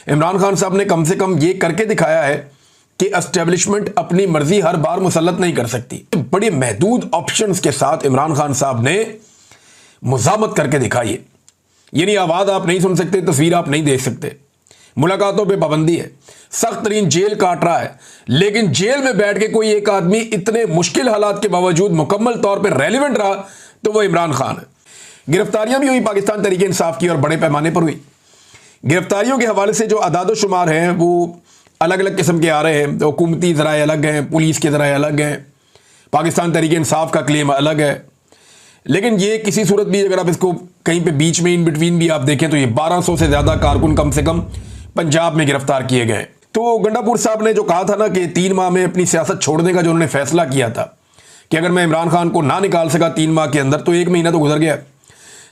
इमरान खान साहब ने कम से कम ये करके दिखाया है कि एस्टेब्लिशमेंट अपनी मर्जी हर बार मुसल्लत नहीं कर सकती। बड़े महदूद ऑप्शंस के साथ इमरान खान साहब ने मुज़ामत करके दिखाई है। यानी आवाज़ आप नहीं सुन सकते, तस्वीर आप नहीं देख सकते, मुलाकातों पे पाबंदी है, सख्त तरीन जेल काट रहा है, लेकिन जेल में बैठ के कोई एक आदमी इतने मुश्किल हालात के बावजूद मुकम्मल तौर पर रेलिवेंट रहा तो वो इमरान खान है। गिरफ्तारियां भी हुई पाकिस्तान तहरीक इंसाफ की और बड़े पैमाने पर हुई। गिरफ्तारियों के हवाले से जो अदाद शुमार हैं वो अलग अलग किस्म के आ रहे हैं। तो हुकूमती ज़राए अलग हैं, पुलिस के ज़राए अलग हैं, पाकिस्तान तहरीक इंसाफ का क्लेम अलग है। लेकिन ये किसी सूरत भी अगर आप इसको कहीं पे बीच में इन बिटवीन भी आप देखें तो ये 1200 से ज़्यादा कारकुन कम से कम पंजाब में गिरफ्तार किए गए। तो गंडापुर साहब ने जो कहा था ना कि 3 माह में अपनी सियासत छोड़ने का जो उन्होंने फैसला किया था कि अगर मैं इमरान खान को ना निकाल सका 3 माह के अंदर तो 1 महीना तो गुजर गया,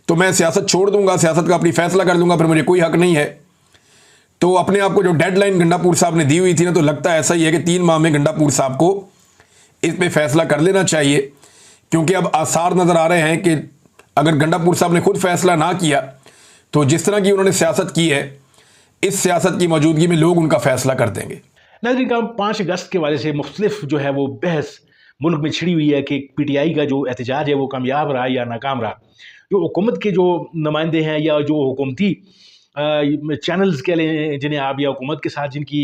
तो मैं सियासत छोड़ दूंगा, सियासत का अपनी फैसला कर लूंगा, फिर मुझे कोई हक नहीं है। तो अपने आप को जो डेडलाइन गंडापुर साहब ने दी हुई थी ना, तो लगता है ऐसा ही है कि 3 माह में गंडापुर साहब को इस पे फैसला कर लेना चाहिए, क्योंकि अब आसार नज़र आ रहे हैं कि अगर गंडापुर साहब ने खुद फैसला ना किया तो जिस तरह की उन्होंने सियासत की है, इस सियासत की मौजूदगी में लोग उनका फैसला कर देंगे। नाज़रीन, 5 अगस्त के वाले से मुख्तलिफ जो है वो बहस मुल्क में छिड़ी हुई है कि PTI का जो एहतजाज है वो कामयाब रहा या नाकाम रहा। जो हुकूमत के जो नुमाइंदे हैं या जो हुकूमती चैनल्स कह लें जिन्हें आप, या हुकूमत के साथ जिनकी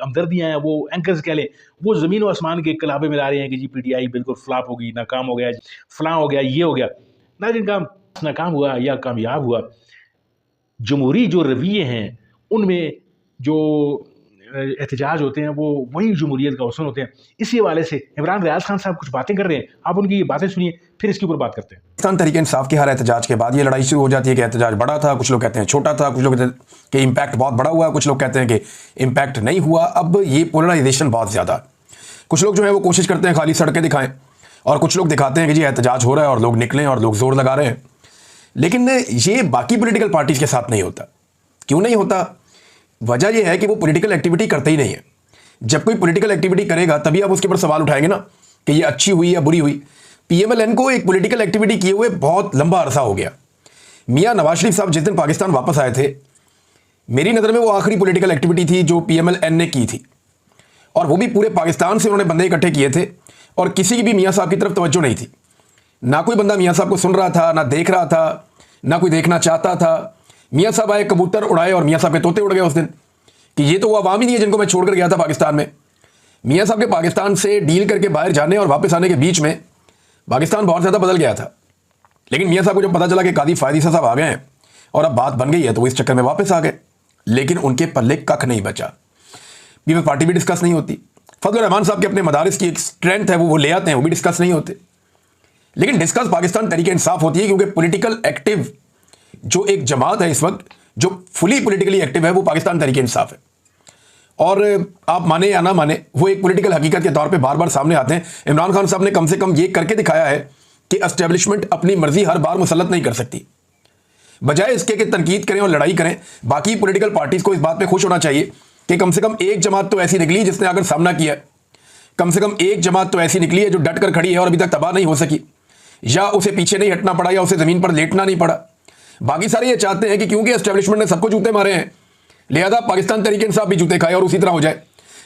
हमदर्दियाँ हैं, वो एंकर्स कह लें, वो ज़मीन व आसमान के कलाबे में ला रहे हैं कि जी PTI बिल्कुल फ्लॉप होगी, नाकाम हो गया, फलां हो गया, ये हो गया। नाज़रीन, काम नाकाम हुआ या कामयाब हुआ, जमहूरी जो रवैये हैं उनमें जो एहतजाज होते हैं वो वही जमहूरियत का हुस्न होते हैं। इसी हवाले से इमरान रियाज खान साहब कुछ बातें कर रहे हैं, आप उनकी ये बातें सुनिए, फिर इसके ऊपर बात करते हैं। पाकिस्तान तहरीक इंसाफ के हर एहतजाज के बाद ये लड़ाई शुरू हो जाती है कि एहतजाज बड़ा था, कुछ लोग कहते हैं छोटा था, कुछ लोग कहते हैं कि इम्पैक्ट बहुत बड़ा हुआ, कुछ लोग कहते हैं कि इम्पैक्ट नहीं हुआ। अब ये पोलराइजेशन बहुत ज़्यादा, कुछ लोग जो है वो कोशिश करते हैं खाली सड़कें दिखाएं और कुछ लोग दिखाते हैं कि जी एहतजाज हो रहा है और लोग निकलें और लोग जोर लगा रहे हैं। लेकिन ये बाकी पॉलिटिकल पार्टीज़ के साथ नहीं होता। क्यों नहीं होता? वजह यह है कि वो पॉलिटिकल एक्टिविटी करते ही नहीं है। जब कोई पॉलिटिकल एक्टिविटी करेगा तभी आप उसके ऊपर सवाल उठाएंगे ना कि ये अच्छी हुई या बुरी हुई। PMLN को एक पॉलिटिकल एक्टिविटी किए हुए बहुत लंबा अरसा हो गया। मियां नवाज शरीफ साहब जिस दिन पाकिस्तान वापस आए थे, मेरी नज़र में वो आखिरी पॉलिटिकल एक्टिविटी थी जो PMLN ने की थी, और वो भी पूरे पाकिस्तान से उन्होंने बंदे इकट्ठे किए थे और किसी की भी मियाँ साहब की तरफ तवज्जो नहीं थी। ना कोई बंदा मियाँ साहब को सुन रहा था, ना देख रहा था, ना कोई देखना चाहता था। मियाँ साहब आए, कबूतर उड़ाए और मियाँ साहब के तोते उड़ गए उस दिन कि ये तो वो अवाम ही नहीं है जिनको मैं छोड़कर गया था पाकिस्तान में। मियाँ साहब के पाकिस्तान से डील करके बाहर जाने और वापस आने के बीच में पाकिस्तान बहुत ज़्यादा बदल गया था। लेकिन मियाँ साहब को जब पता चला कि कादी फायदी साहब आ गए हैं और अब बात बन गई है तो वो इस चक्कर में वापस आ गए। लेकिन उनके पल्ले कख नहीं बचा। पीपल्स पार्टी भी डिस्कस नहीं होती। फजल रहमान साहब के अपने मदारिस की एक स्ट्रेंथ है, वो ले आते हैं, वो भी डिस्कस नहीं होते। लेकिन डिस्कस पाकिस्तान तहरीक इंसाफ होती है, क्योंकि पॉलिटिकल एक्टिव जो एक जमात है इस वक्त, जो फुली पॉलिटिकली एक्टिव है, वो पाकिस्तान तहरीक इंसाफ है। और आप माने या ना माने, वो एक पॉलिटिकल हकीकत के तौर पे बार बार सामने आते हैं। इमरान खान साहब ने कम से कम ये करके दिखाया है कि एस्टेब्लिशमेंट अपनी मर्जी हर बार मुसल्लत नहीं कर सकती। बजाय इसके कि तनकीद करें और लड़ाई करें, बाकी पॉलिटिकल पार्टीज को इस बात पे खुश होना चाहिए कि कम से कम एक जमात तो ऐसी निकली जिसने अगर सामना किया, कम से कम एक जमात तो ऐसी निकली है जो डट कर खड़ी है और अभी तक तबाह नहीं हो सकी, या उसे पीछे नहीं हटना पड़ा, या उसे ज़मीन पर लेटना नहीं पड़ा। बाकी सारे ये चाहते हैं कि क्योंकि एस्टेब्लिशमेंट ने सबको जूते मारे हैं, लिहाजा पाकिस्तान तहरीक इंसाफ भी जूते खाए और उसी तरह हो जाए।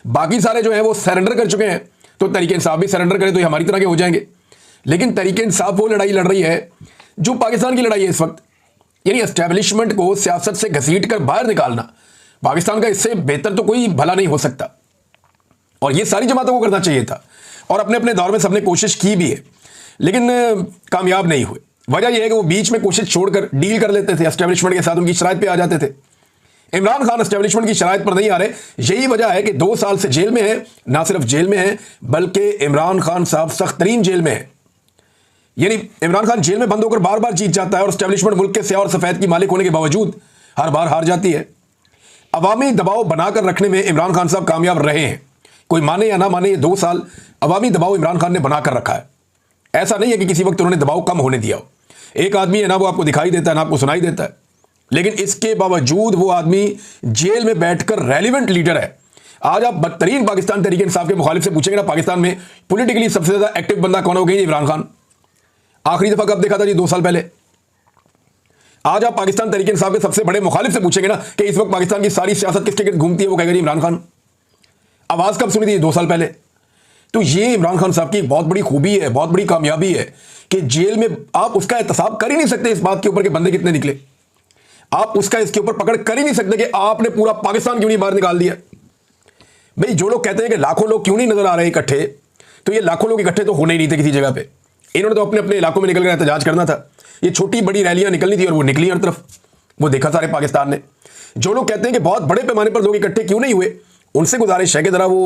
बाकी सारे जो है वो सरेंडर कर चुके हैं, तो तहरीक इंसाफ भी सरेंडर करे तो ये हमारी तरह के हो जाएंगे। लेकिन तहरीक इंसाफ वो लड़ाई लड़ रही है जो पाकिस्तान की लड़ाई है इस वक्त, यानी एस्टेब्लिशमेंट को सियासत से घसीट कर बाहर निकालना। पाकिस्तान का इससे बेहतर तो कोई भला नहीं हो सकता, और ये सारी जमातों को करना चाहिए था, और अपने अपने दौर में सबने कोशिश की भी है, लेकिन कामयाब नहीं हुए। वजह यह है कि वो बीच में कोशिश छोड़कर डील कर लेते थे एस्टेब्लिशमेंट के साथ, उनकी शराइत पे आ जाते थे। इमरान खान एस्टेब्लिशमेंट की शराइत पर नहीं आ रहे, यही वजह है कि 2 साल से जेल में है। ना सिर्फ जेल में है बल्कि इमरान खान साहब सख्त तरीन जेल में है। यानी इमरान खान जेल में बंद होकर बार बार जीत जाता है और एस्टेब्लिशमेंट मुल्क के स्याह और सफेद की मालिक होने के बावजूद हर बार हार जाती है। अवामी दबाव बनाकर रखने में इमरान खान साहब कामयाब रहे हैं। कोई माने या ना माने, ये 2 साल अवामी दबाव इमरान खान ने बनाकर रखा है। ऐसा नहीं है कि किसी वक्त उन्होंने दबाव कम होने दिया हो। एक आदमी है ना, वो आपको दिखाई देता है ना आपको सुनाई देता है, लेकिन इसके बावजूद वो आदमी जेल में बैठकर रेलिवेंट लीडर है। आज आप बदतरीन पाकिस्तान तहरीक इंसाफ के मुखालिफ से पूछेंगे ना, पाकिस्तान में पॉलिटिकली सबसे ज्यादा एक्टिव बंदा कौन हो गई? इमरान खान। आखिरी दफा कब देखा था जी? 2 साल पहले। आज आप पाकिस्तान तहरीक इंसाफ के सबसे बड़े मुखालिफ से पूछेंगे ना कि इस वक्त पाकिस्तान की सारी सियासत किसके गिर्द घूमती है, वो कहेगा जी इमरान खान। आवाज कब सुनी थी? 2 साल पहले। तो ये इमरान खान साहब की एक बहुत बड़ी खूबी है, बहुत बड़ी कामयाबी है कि जेल में आप उसका एहतसाब कर ही नहीं सकते इस बात के ऊपर कि बंदे कितने निकले। आप उसका इसके ऊपर पकड़ कर ही नहीं सकते कि आपने पूरा पाकिस्तान क्यों नहीं बाहर निकाल दिया। भाई जो लोग कहते हैं कि लाखों लोग क्यों नहीं नजर आ रहे इकट्ठे, तो ये लाखों लोग इकट्ठे तो होने ही नहीं थे किसी जगह पे। इन्होंने तो अपने अपने इलाकों में निकलकर एहतजाज करना था। ये छोटी बड़ी रैलियां निकलनी थी और वो निकली हर तरफ, वो देखा सारे पाकिस्तान ने। जो लोग कहते हैं कि बहुत बड़े पैमाने पर लोग इकट्ठे क्यों नहीं हुए, उनसे गुजारिश है कि जरा वो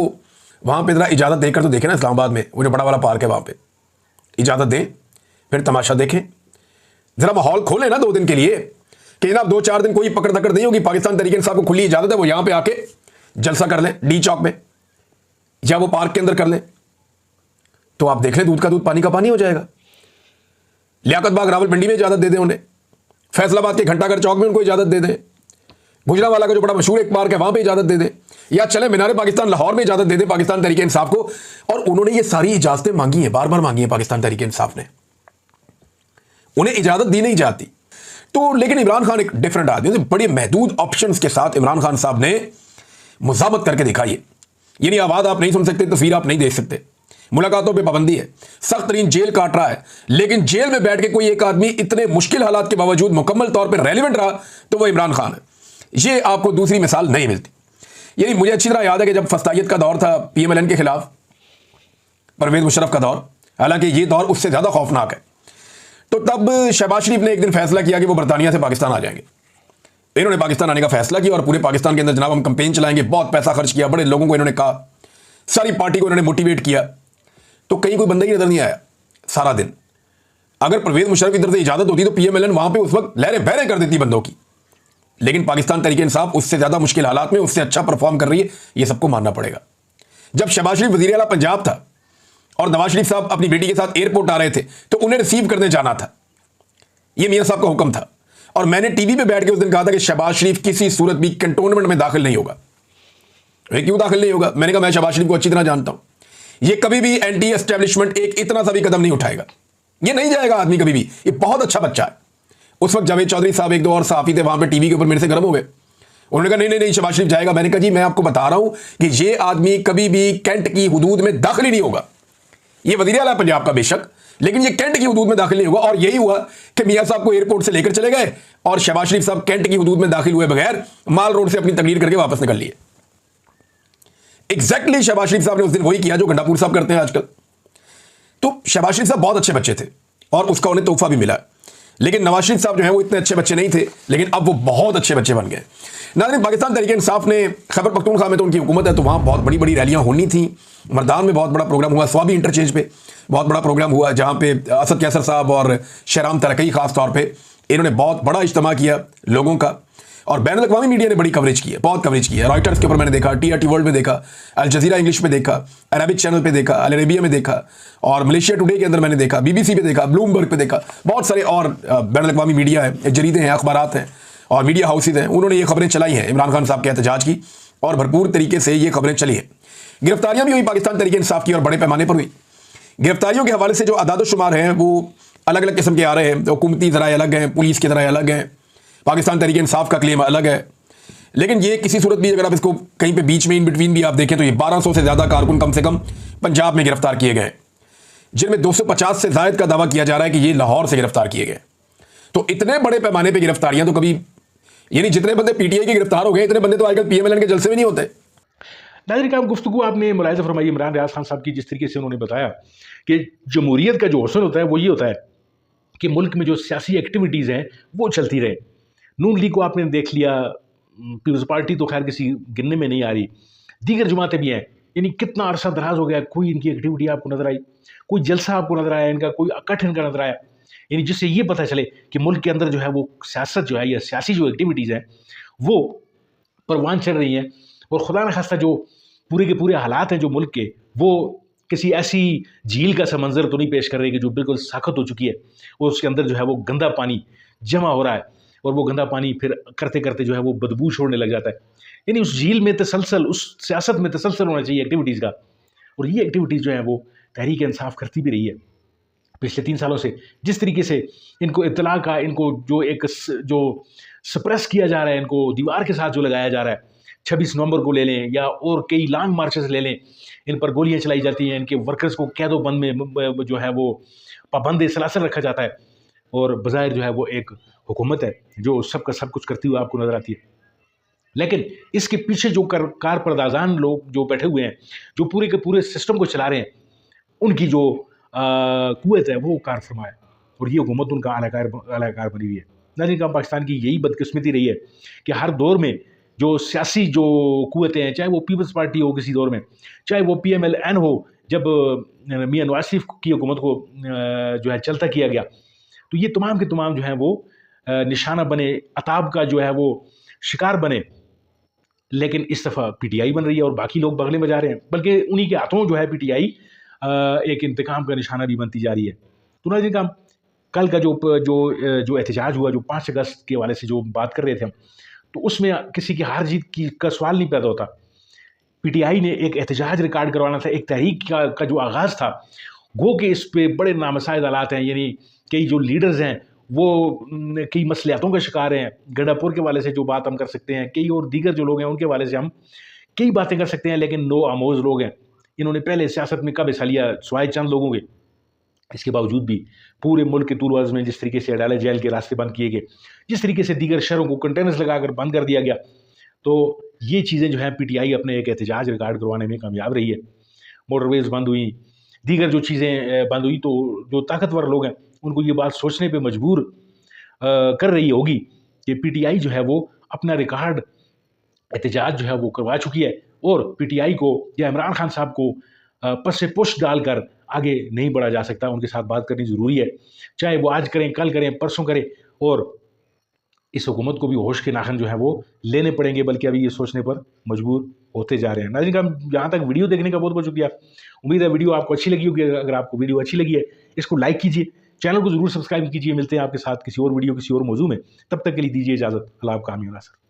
वहां पे जरा इजाजत देकर तो देखें ना, इस्लामाबाद में वो जो बड़ा वाला पार्क है वहां पे इजाजत दें, फिर तमाशा देखें, जरा माहौल खोले ना 2 दिन के लिए कि जनाब 2-4 दिन कोई पकड़ धकड़ नहीं होगी। पाकिस्तान तहरीक इंसाफ को खुली इजाजत है, वो यहां पे आके जलसा कर लें डी चौक में या वो पार्क के अंदर कर लें, तो आप देख लें दूध का दूध पानी का पानी हो जाएगा। लियाकत बाग रावलपिंडी में इजाजत दे दें उन्हें, फैसलाबाद के घंटाघर चौक में उनको इजाजत दे दें, गुजरावाला का जो बड़ा मशहूर एक पार्क है वहां पे इजाजत दे दें, या चले मीनार पाकिस्तान लाहौर में इजाजत दे दें पाकिस्तान तहरीक इंसाफ को। और उन्होंने ये सारी इजाजतें मांगी हैं, बार बार मांगी है पाकिस्तान तहरीक इंसाफ ने, उन्हें इजाजत दी नहीं जाती। तो लेकिन इमरान खान एक डिफरेंट आदमी, बड़े महदूद ऑप्शंस के साथ इमरान खान साहब ने मुजामत करके दिखाई है। नहीं आवाज आप नहीं सुन सकते, तस्वीर आप नहीं देख सकते, मुलाकातों पे पाबंदी है, सख्त तरीन जेल काट रहा है, लेकिन जेल में बैठ के कोई एक आदमी इतने मुश्किल हालात के बावजूद मुकम्मल तौर पर रेलिवेंट रहा तो वो इमरान खान है। ये आपको दूसरी मिसाल नहीं मिलती। यही मुझे अच्छी तरह याद है कि जब फस्तायत का दौर था PMLN के खिलाफ, परवेज मुशर्रफ का दौर, हालांकि ये दौर उससे ज्यादा खौफनाक है, तो तब शहबाज शरीफ ने एक दिन फैसला किया कि वो बरतानिया से पाकिस्तान आ जाएंगे। इन्होंने पाकिस्तान आने का फैसला किया और पूरे पाकिस्तान के अंदर जनाब हम कैंपेन चलाएंगे, बहुत पैसा खर्च किया, बड़े लोगों को इन्होंने कहा, सारी पार्टी को इन्होंने मोटिवेट किया, तो कहीं कोई बंदा ही नजर नहीं आया सारा दिन। अगर परवेज मुशर्रफ की तरफ से इजाजत होती तो PMLN वहां पे उस वक्त लहरें बहरें कर देती बंदों की, लेकिन पाकिस्तान तहरीक इंसाफ उससे ज्यादा मुश्किल हालात में उससे अच्छा परफॉर्म कर रही है, यह सबको मानना पड़ेगा। जब शहबाज शरीफ वजीर आला पंजाब था और नवाज शरीफ साहब अपनी बेटी के साथ एयरपोर्ट आ रहे थे तो उन्हें रिसीव करने जाना था, यह मियां साहब का हुक्म था। और मैंने टीवी पे बैठ के उस दिन कहा था कि शहबाज शरीफ किसी सूरत भी कंटोनमेंट में दाखिल नहीं होगा। क्यों दाखिल नहीं होगा? मैंने कहा मैं शहबाज शरीफ को अच्छी तरह जानता हूं, यह कभी भी एंटी एस्टेब्लिशमेंट एक इतना सा भी कदम नहीं उठाएगा, यह नहीं जाएगा आदमी कभी भी, ये बहुत अच्छा बच्चा है। उस वक्त जावेद चौधरी साहब एक दो और सहाफी थे वहां पे टीवी के ऊपर मेरे से गर्म हो गए, उन्होंने कहा नहीं नहीं शहबाज शरीफ जाएगा। मैंने कहा जी मैं आपको बता रहा हूं कि ये आदमी कभी भी कैंट की हुदूद में दाखिल ही नहीं होगा। ये वजीर आला पंजाब का बेशक, लेकिन ये कैंट की हुदूद में दाखिल नहीं होगा। और यही हुआ कि मियां साहब को एयरपोर्ट से लेकर चले गए और शहबाज शरीफ साहब कैंट की हुदूद में दाखिल हुए बगैर माल रोड से अपनी तकरीर करके वापस निकल लिए। एग्जैक्टली शहबाज शरीफ साहब ने उस दिन वही किया जो गंडापुर साहब करते हैं आजकल। तो शहबाज शरीफ साहब बहुत अच्छे बच्चे थे और उसका उन्हें तोहफा भी मिला, लेकिन नवाज शरीफ साहब जो है वो इतने अच्छे बच्चे नहीं थे, लेकिन अब वो बहुत अच्छे बच्चे बन गए। नाज़रीन, पाकिस्तान तहरीक इंसाफ ने खैबर पख्तूनख्वा में तो उनकी हुकूमत है, तो वहाँ बहुत बड़ी बड़ी रैलियाँ होनी थी। मर्दान में बहुत बड़ा प्रोग्राम हुआ, स्वाबी इंटरचेंज पे बहुत बड़ा प्रोग्राम हुआ, जहाँ पे असद कैसर साहब और शहराम तरक्की खास तौर पर इन्होंने बहुत बड़ा इज्तिमा किया लोगों का, और बैन अल-अक़वामी मीडिया ने बड़ी कवरेज की है, बहुत कवरेज की है। रॉयटर्स के ऊपर मैंने देखा, TRT वर्ल्ड में देखा, अल जज़ीरा इंग्लिश में देखा, अरबिक चैनल पे देखा, अल अरेबिया में देखा, और मलेशिया टुडे के अंदर मैंने देखा, BBC पे देखा, ब्लूमबर्ग पे देखा, बहुत सारे और बैन अल-अक़वामी मीडिया है, जरीदे हैं, अखबारात हैं और मीडिया हाउसेज हैं, उन्होंने ये खबरें चलाई हैं इमरान खान साहब के एहतजाज की, और भरपूर तरीके से ये खबरें चली हैं। गिरफ्तारियां भी हुई पाकिस्तान तहरीक इंसाफ की और बड़े पैमाने पर हुई। गिरफ्तारियों के हवाले से जो आदाद-ओ-शुमार हैं वो अलग अलग किस्म के आ रहे हैं, हुकूमती ज़राए अलग हैं, पुलिस के ज़राए अलग हैं, पाकिस्तान तहरीक इंसाफ का क्लेम अलग है। लेकिन ये किसी सूरत भी अगर आप इसको कहीं पे बीच में इन बिटवीन भी आप देखें तो ये 1200 से ज़्यादा कारकुन कम से कम पंजाब में गिरफ्तार किए गए, जिनमें 250 से ज़ायद का दावा किया जा रहा है कि ये लाहौर से गिरफ्तार किए गए। तो इतने बड़े पैमाने पे गिरफ्तारियां तो कभी, यानी जितने बंदे PTI के गिरफ्तार हो गए इतने बंदे तो आजकल PMLN के जलसे में नहीं होते। नाज़रीन, आप गुफ्तगू आपने मुलाहिज़ा फरमाई इमरान रियाज खान साहब की, जिस तरीके से उन्होंने बताया कि जमहूरियत का जो हुस्न होता है वो ये होता है कि मुल्क में जो सियासी एक्टिविटीज़ हैं वो चलती रहे। नून लीग को आपने देख लिया, पीपल्स पार्टी तो खैर किसी गिनने में नहीं आ रही, दीगर जमातें भी हैं, यानी कितना अरसा दराज हो गया कोई इनकी एक्टिविटी आपको नजर आई, कोई जलसा आपको नजर आया इनका, कोई इकट्ठ इनका नजर आया, यानी जिससे ये पता चले कि मुल्क के अंदर जो है वो सियासत जो है या सियासी जो एक्टिविटीज़ हैं वो परवान चल रही हैं। और खुदा न खास्ता जो पूरे के पूरे हालात हैं जो मुल्क के, वो किसी ऐसी झील का सा मंजर तो नहीं पेश कर रही कि जो बिल्कुल साख्त हो चुकी है, और उसके अंदर जो है वो गंदा पानी जमा हो रहा है और वो गंदा पानी फिर करते करते जो है वो बदबू छोड़ने लग जाता है। यानी उस झील में तसलसल, उस सियासत में तसलसल होना चाहिए एक्टिविटीज़ का, और ये एक्टिविटीज़ जो है वो तहरीक इंसाफ करती भी रही है। पिछले 3 सालों से जिस तरीके से इनको इत्तला का, इनको जो सप्रेस किया जा रहा है, इनको दीवार के साथ जो लगाया जा रहा है, 26 नवंबर को ले लें या और कई लॉन्ग मार्चेस ले लें, इन पर गोलियां चलाई जाती हैं, इनके वर्कर्स को कैदो बंद में जो है वो पाबंद सलासल रखा जाता है, और बज़ाहिर जो है वो एक हुकूमत है जो सबका सब कुछ करती हुई आपको नज़र आती है। लेकिन इसके पीछे जो कारपरदाज़ान लोग जो बैठे हुए हैं, जो पूरे के पूरे सिस्टम को चला रहे हैं, उनकी जो कुव्वत है वो कार फरमा है, और ये हुकूमत उनका आलाकार बनी हुई है। नाज़रीन, पाकिस्तान की यही बदकिस्मती रही है कि हर दौर में जो सियासी जो कुव्वतें हैं, चाहे वो पीपल्स पार्टी हो किसी दौर में, चाहे वो PMLN हो, जब मियां नवाज शरीफ की हुकूमत को जो है चलता किया गया, तो ये तमाम के तमाम जो हैं वो निशाना बने, अताब का जो है वो शिकार बने। लेकिन इस दफ़ा PTI बन रही है और बाकी लोग बगले बजा रहे हैं, बल्कि उन्हीं के हाथों जो है PTI एक इंतकाम का निशाना भी बनती जा रही है। तो नाज़रीन, का कल का जो एहतजाज हुआ, जो 5 अगस्त के हवाले से जो बात कर रहे थे हम, तो उसमें किसी की हार जीत का सवाल नहीं पैदा होता। PTI ने एक एहतजाज रिकॉर्ड करवाना था, एक तहरीक का जो आगाज़ था, गो के इस पे बड़े नामसाइद हालात हैं, यानी कई जो लीडर्स हैं वो कई मसलियातों का शिकार हैं। गंडापुर के हवाले से जो बात हम कर सकते हैं, कई और दीगर जो लोग हैं उनके हवाले से हम कई बातें कर सकते हैं, लेकिन नो आमोज लोग हैं। इन्होंने पहले सियासत में कब हिस्सा लिया, सिवाय चंद लोगों के। इसके बावजूद भी पूरे मुल्क के तूल अर्ज़ में जिस तरीके से अडालत जेल के रास्ते बंद किए गए, जिस तरीके से दीगर शहरों को कंटेनर्स लगाकर बंद कर दिया गया, तो ये चीज़ें जो हैं PTI अपने एक एहतजाज रिकॉर्ड करवाने में कामयाब रही है। मोटरवेज बंद हुई, दीगर जो चीज़ें बंद हुई, तो जो ताकतवर लोग हैं उनको ये बात सोचने पे मजबूर कर रही होगी कि PTI जो है वो अपना रिकॉर्ड एहतजाज जो है वो करवा चुकी है, और PTI को या इमरान खान साहब को पस से पुश डालकर आगे नहीं बढ़ा जा सकता। उनके साथ बात करनी ज़रूरी है, चाहे वो आज करें, कल करें, परसों करें, और इस हुकूमत को भी होश के नाखन जो है वो लेने पड़ेंगे, बल्कि अभी ये सोचने पर मजबूर होते जा रहे हैं। नाज़रीन, का यहाँ तक वीडियो देखने का बहुत बहुत शुक्रिया। उम्मीद है वीडियो आपको अच्छी लगी होगी। अगर आपको वीडियो अच्छी लगी है, इसको लाइक कीजिए, चैनल को ज़रूर सब्सक्राइब कीजिए। मिलते हैं आपके साथ किसी और वीडियो, किसी और मौजू में। तब तक के लिए दीजिए इजाज़त। अल्लाह आपका हामी हो नासर।